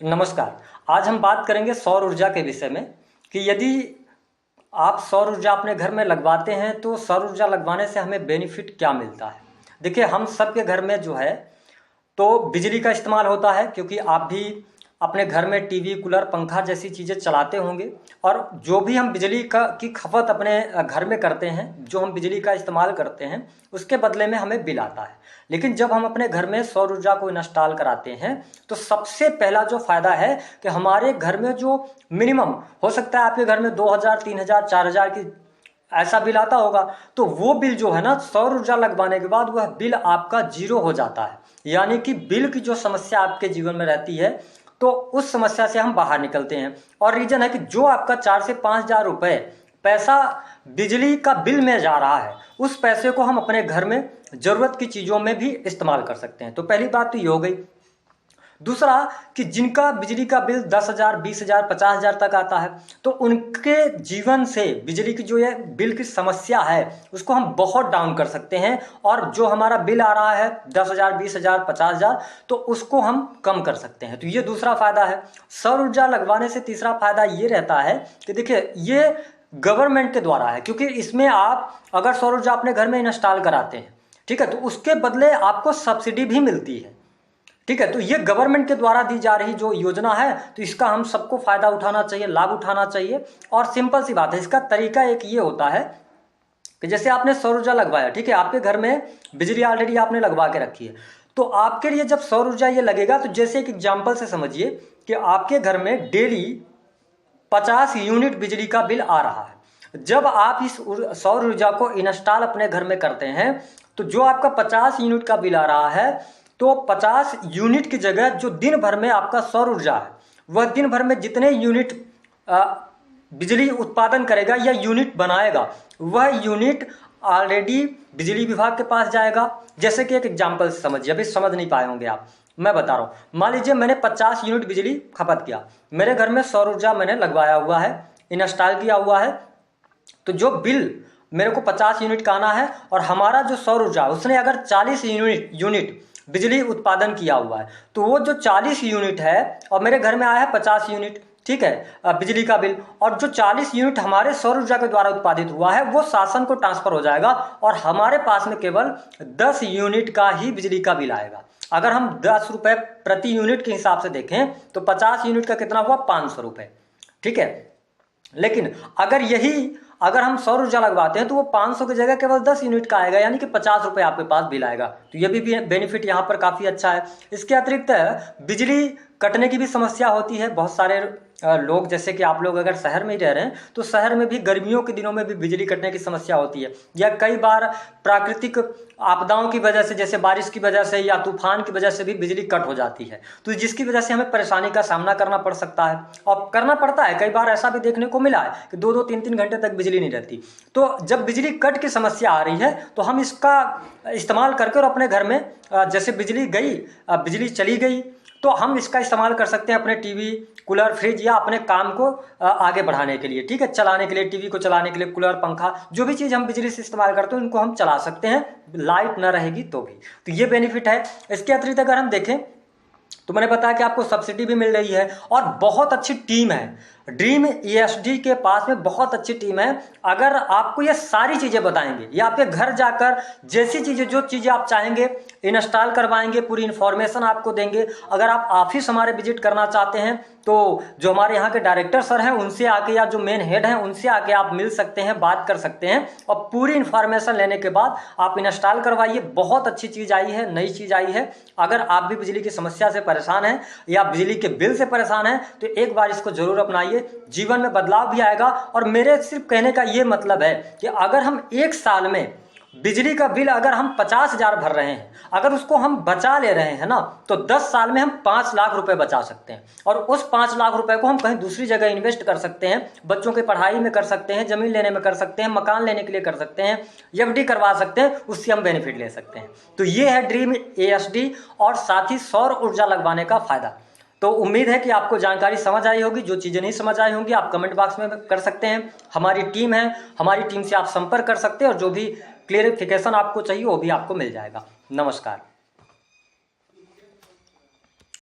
नमस्कार। आज हम बात करेंगे सौर ऊर्जा के विषय में कि यदि आप सौर ऊर्जा अपने घर में लगवाते हैं तो सौर ऊर्जा लगवाने से हमें बेनिफिट क्या मिलता है। देखिए, हम सबके घर में जो है तो बिजली का इस्तेमाल होता है, क्योंकि आप भी अपने घर में टीवी, कूलर, पंखा जैसी चीज़ें चलाते होंगे। और जो भी हम बिजली का की खपत अपने घर में करते हैं, जो हम बिजली का इस्तेमाल करते हैं, उसके बदले में हमें बिल आता है। लेकिन जब हम अपने घर में सौर ऊर्जा को इंस्टॉल कराते हैं तो सबसे पहला जो फ़ायदा है कि हमारे घर में जो मिनिमम हो सकता है, आपके घर में 2000, 3000, 4000 की ऐसा बिल आता होगा, तो वो बिल जो है ना, सौर ऊर्जा लगवाने के बाद वह बिल आपका जीरो हो जाता है। यानी कि बिल की जो समस्या आपके जीवन में रहती है, तो उस समस्या से हम बाहर निकलते हैं। और रीज़न है कि जो आपका 4 से 5 हज़ार रुपये पैसा बिजली का बिल में जा रहा है, उस पैसे को हम अपने घर में ज़रूरत की चीज़ों में भी इस्तेमाल कर सकते हैं। तो पहली बात तो ये हो गई। दूसरा कि जिनका बिजली का बिल 10,000, 20,000, 50,000 तक आता है, तो उनके जीवन से बिजली की जो ये बिल की समस्या है उसको हम बहुत डाउन कर सकते हैं। और जो हमारा बिल आ रहा है 10,000, 20,000, 50,000, तो उसको हम कम कर सकते हैं। तो ये दूसरा फ़ायदा है। सौर ऊर्जा लगवाने से तीसरा फ़ायदा ये रहता है कि देखिए, ये गवर्नमेंट के द्वारा है, क्योंकि इसमें आप अगर सौर ऊर्जा अपने घर में इंस्टॉल कराते हैं, ठीक है, तो उसके बदले आपको सब्सिडी भी मिलती है। ठीक है, तो ये गवर्नमेंट के द्वारा दी जा रही जो योजना है, तो इसका हम सबको फायदा उठाना चाहिए, लाभ उठाना चाहिए। और सिंपल सी बात है, इसका तरीका एक ये होता है कि जैसे आपने सौर ऊर्जा लगवाया, ठीक है, आपके घर में बिजली ऑलरेडी आपने लगवा के रखी है, तो आपके लिए जब सौर ऊर्जा ये लगेगा, तो जैसे एक एग्जाम्पल से समझिए कि आपके घर में डेली 50 यूनिट बिजली का बिल आ रहा है। जब आप इस सौर ऊर्जा को इंस्टॉल अपने घर में करते हैं, तो जो आपका 50 यूनिट का बिल आ रहा है, तो 50 यूनिट की जगह जो दिन भर में आपका सौर ऊर्जा है, वह दिन भर में जितने यूनिट बिजली उत्पादन करेगा या यूनिट बनाएगा, वह यूनिट ऑलरेडी बिजली विभाग के पास जाएगा। जैसे कि एक एग्जाम्पल समझिए, अभी समझ नहीं पाए होंगे आप, मैं बता रहा हूँ। मान लीजिए मैंने 50 यूनिट बिजली खपत किया, मेरे घर में सौर ऊर्जा मैंने लगवाया हुआ है, इंस्टॉल किया हुआ है, तो जो बिल मेरे को 50 यूनिट का आना है, और हमारा जो सौर ऊर्जा उसने अगर 40 यूनिट बिजली उत्पादन किया हुआ है, तो वो जो 40 यूनिट है और मेरे घर में आया है 50 यूनिट, ठीक है, बिजली का बिल, और जो 40 यूनिट हमारे सौर ऊर्जा के द्वारा उत्पादित हुआ है वो शासन को ट्रांसफर हो जाएगा, और हमारे पास में केवल 10 यूनिट का ही बिजली का बिल आएगा। अगर हम 10 रुपये प्रति यूनिट के हिसाब से देखें तो 50 यूनिट का कितना हुआ, 500 रुपये, ठीक है। लेकिन अगर हम सौर ऊर्जा लगवाते हैं तो वो 500 की जगह केवल 10 यूनिट का आएगा, यानी कि 50 रुपये आपके पास बिल आएगा। तो ये भी बेनिफिट यहाँ पर काफ़ी अच्छा है। इसके अतिरिक्त बिजली कटने की भी समस्या होती है। बहुत सारे लोग, जैसे कि आप लोग अगर शहर में ही रह रहे हैं, तो शहर में भी गर्मियों के दिनों में भी बिजली कटने की समस्या होती है, या कई बार प्राकृतिक आपदाओं की वजह से, जैसे बारिश की वजह से या तूफान की वजह से भी बिजली कट हो जाती है, तो जिसकी वजह से हमें परेशानी का सामना करना पड़ सकता है, और करना पड़ता है। कई बार ऐसा भी देखने को मिला है कि 2-2, 3-3 घंटे तक बिजली नहीं रहती। तो जब बिजली कट की समस्या आ रही है, तो हम इसका इस्तेमाल करके और अपने घर में जैसे बिजली चली गई, तो हम इसका इस्तेमाल कर सकते हैं अपने टीवी, कूलर, फ्रिज या अपने काम को आगे बढ़ाने के लिए, ठीक है, चलाने के लिए, टीवी को चलाने के लिए, कूलर, पंखा, जो भी चीज़ हम बिजली से इस्तेमाल करते हैं उनको हम चला सकते हैं, लाइट ना रहेगी तो भी। तो ये बेनिफिट है। इसके अतिरिक्त अगर हम देखें तो मैंने बताया कि आपको सब्सिडी भी मिल रही है, और बहुत अच्छी टीम है। ड्रीम ESD के पास में बहुत अच्छी टीम है। अगर आपको ये सारी चीज़ें बताएंगे, या आपके घर जाकर जैसी चीज़ें, जो चीज़ें आप चाहेंगे इंस्टॉल करवाएंगे, पूरी इन्फॉर्मेशन आपको देंगे। अगर आप ऑफिस हमारे विजिट करना चाहते हैं तो जो हमारे यहाँ के डायरेक्टर सर हैं उनसे आके, या जो मेन हेड हैं उनसे आके आप मिल सकते हैं, बात कर सकते हैं, और पूरी इन्फॉर्मेशन लेने के बाद आप इंस्टॉल करवाइए। बहुत अच्छी चीज़ आई है, नई चीज़ आई है। अगर आप भी बिजली की समस्या से परेशान हैं या बिजली के बिल से परेशान हैं, तो एक बार इसको जरूर अपनाइए, जीवन में बदलाव भी आएगा। और मेरे सिर्फ कहने का ये मतलब है कि अगर हम एक साल में बिजली का बिल अगर हम 50,000 भर रहे हैं, अगर उसको हम बचा ले रहे हैं ना, तो 10 साल में हम 5 लाख रुपए बचा सकते हैं, और उस 5 लाख रुपए को हम कहीं दूसरी जगह इन्वेस्ट कर सकते हैं। बच्चों की पढ़ाई में कर सकते हैं, जमीन लेने में कर सकते हैं, मकान लेने के लिए कर सकते हैं, FD करवा सकते हैं, उससे हम बेनिफिट ले सकते हैं। तो ये है ड्रीम ESD और साथ ही सौर ऊर्जा लगवाने का फायदा। तो उम्मीद है कि आपको जानकारी समझ आई होगी। जो चीज़ें नहीं समझ आई होंगी आप कमेंट बॉक्स में कर सकते हैं। हमारी टीम है, हमारी टीम से आप संपर्क कर सकते हैं, और जो भी क्लियरिफिकेशन आपको चाहिए वो भी आपको मिल जाएगा। नमस्कार।